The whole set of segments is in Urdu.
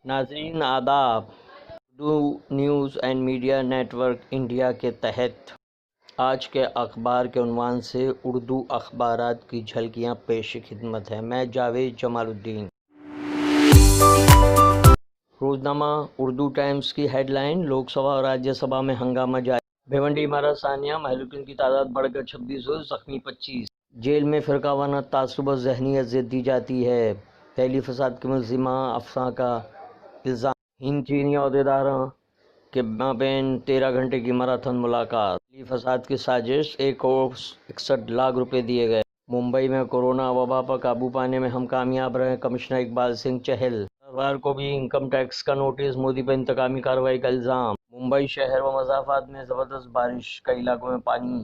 ناظرین آداب، Urdu news and media network India کے تحت آج کے اخبار کے عنوان سے اردو اخبارات کی جھلکیاں پیش خدمت ہے۔ میں جاوید جمال الدین۔ روزنامہ اردو ٹائمز کی ہیڈ لائن: لوک سبھا اور راجیہ سبھا میں ہنگامہ جاری، بھیونڈی مرحلہ ثانیہ، مہلوکین کی تعداد بڑھ کر 26 ہوئی، زخمی 25۔ جیل میں فرقہ وارانہ تعصب اور ذہنی اذیت دی جاتی ہے، دہلی فساد کی ملزمہ افسانہ کا الزام۔ ہند چینی عہدیداروں کے مابین 13 گھنٹے کی میراتھن ملاقات، دہلی فساد کی سازش، 1,61,00,000 روپے دیے گئے۔ ممبئی میں کورونا وبا پر قابو پانے میں ہم کامیاب رہے: کمشنر اقبال سنگھ چہل۔ سرکار کو بھی انکم ٹیکس کا نوٹس، مودی پر انتقامی کارروائی کا الزام۔ ممبئی شہر و مضافات میں زبردست بارش، کئی علاقوں میں پانی۔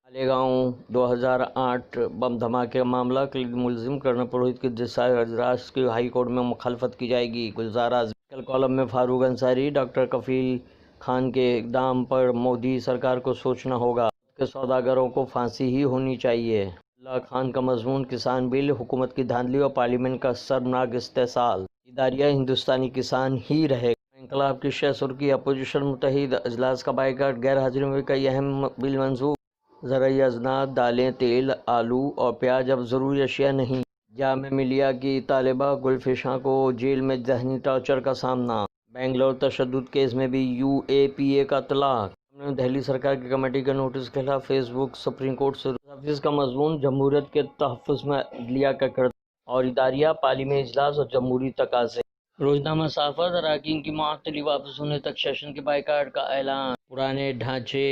مالیگاؤں 2008 بم دھماکے کا معاملہ، کلیدی ملزم کرنل پروہت کی دسائے اجلاس کی ہائی کورٹ میں مخالفت کی جائے گی: گلزار اعظمی۔ میڈیکل کالم میں فاروق انصاری: ڈاکٹر کفیل خان کے اقدام پر مودی سرکار کو سوچنا ہوگا، ملک کے سوداگروں کو پھانسی ہی ہونی چاہیے۔ اللہ خان کا مضمون: کسان بل، حکومت کی دھاندلی اور پارلیمنٹ کا شرمناک استحصال، اداریہ ہندوستانی کسان ہی رہے گا۔ انقلاب کی شہ سرخی: اپوزیشن متحد، اجلاس کا بائیکاٹ، غیر حاضری میں کئی اہم بل منظور۔ زرعی اذنات، دالیں، تیل، آلو اور پیاز اب ضروری اشیاء نہیں۔ جامعہ ملیہ کی طالبہ گلفشاں کو جیل میں ذہنی ٹارچر کا سامنا۔ بنگلور تشدد کیس میں بھی UAPA کا اطلاق۔ دہلی سرکار کی کمیٹی کے نوٹس کے خلاف فیس بک سپریم کورٹ سے رجوع۔ تحفظ کا مضمون: جمہوریت کے تحفظ میں عدلیہ کا کردار اور اداریہ، پارلیمانی اجلاس اور جمہوری تقاضے۔ روزنامہ صحافت: اراکین کی معطلی واپس ہونے تک سیشن کے بائیکاٹ کا اعلان۔ پرانے ڈھانچے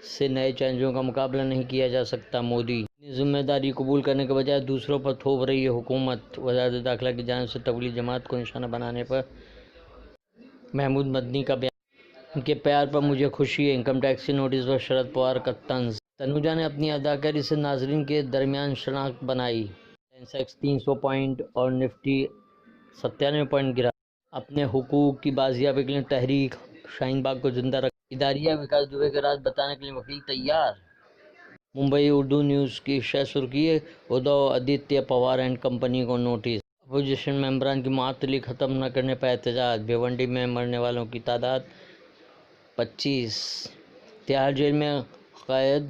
سے نئے چیلنجوں کا مقابلہ نہیں کیا جا سکتا: مودی۔ اپنی ذمہ داری قبول کرنے کے بجائے دوسروں پر تھوپ رہی ہے حکومت۔ وزارت داخلہ کی جانب سے تبلیغی جماعت کو نشانہ بنانے پر محمود مدنی کا بیان: ان کے پیار پر مجھے خوشی ہے۔ انکم ٹیکس کے نوٹس پر شرد پوار کا طنز: تنوجا نے اپنی اداکاری سے ناظرین کے درمیان شناخت بنائی۔ سینسیکس 300 پوائنٹ اور نفٹی 97 پوائنٹ گرا۔ اپنے حقوق کی بازیابی کے لیے تحریک شاہین باغ کو زندہ رکھا۔ اداریہ وکاس دوبے کے راز بتانے کے لیے وکیل تیار۔ ممبئی اردو نیوز کی شہ سرخی: ادھو آدتیہ پوار اینڈ کمپنی کو نوٹس۔ اپوزیشن ممبران کی معطلی ختم نہ کرنے پر احتجاج۔ بھیونڈی میں مرنے والوں کی تعداد 25۔ تہاڑ جیل میں قید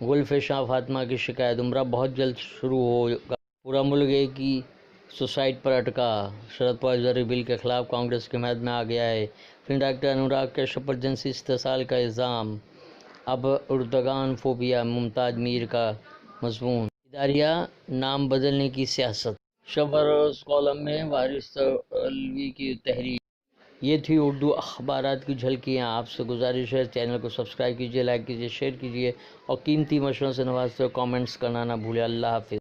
گلفشاں فاطمہ کی شکایت: عمرہ بہت جلد شروع ہوگا، پورا ملک ایک ہی سوسائٹ پر اٹکا۔ شرد پوار زرعی بل کے خلاف کانگریس کی حمایت میں آ گیا ہے۔ فلم ڈائریکٹر انوراگ کشیپ پر جنسی استحصال کا الزام۔ اب اردگان فوبیا: ممتاز میر کا مضمون۔ اداریہ نام بدلنے کی سیاست۔ شب و روز کالم میں وارث علوی کی تحریر۔ یہ تھی اردو اخبارات کی جھلکیاں۔ آپ سے گزارش ہے چینل کو سبسکرائب کیجیے، لائک کیجیے، شیئر کیجیے اور قیمتی مشوروں سے نوازتے ہوئے کامنٹس کرنا نہ بھولیں۔ اللہ حافظ۔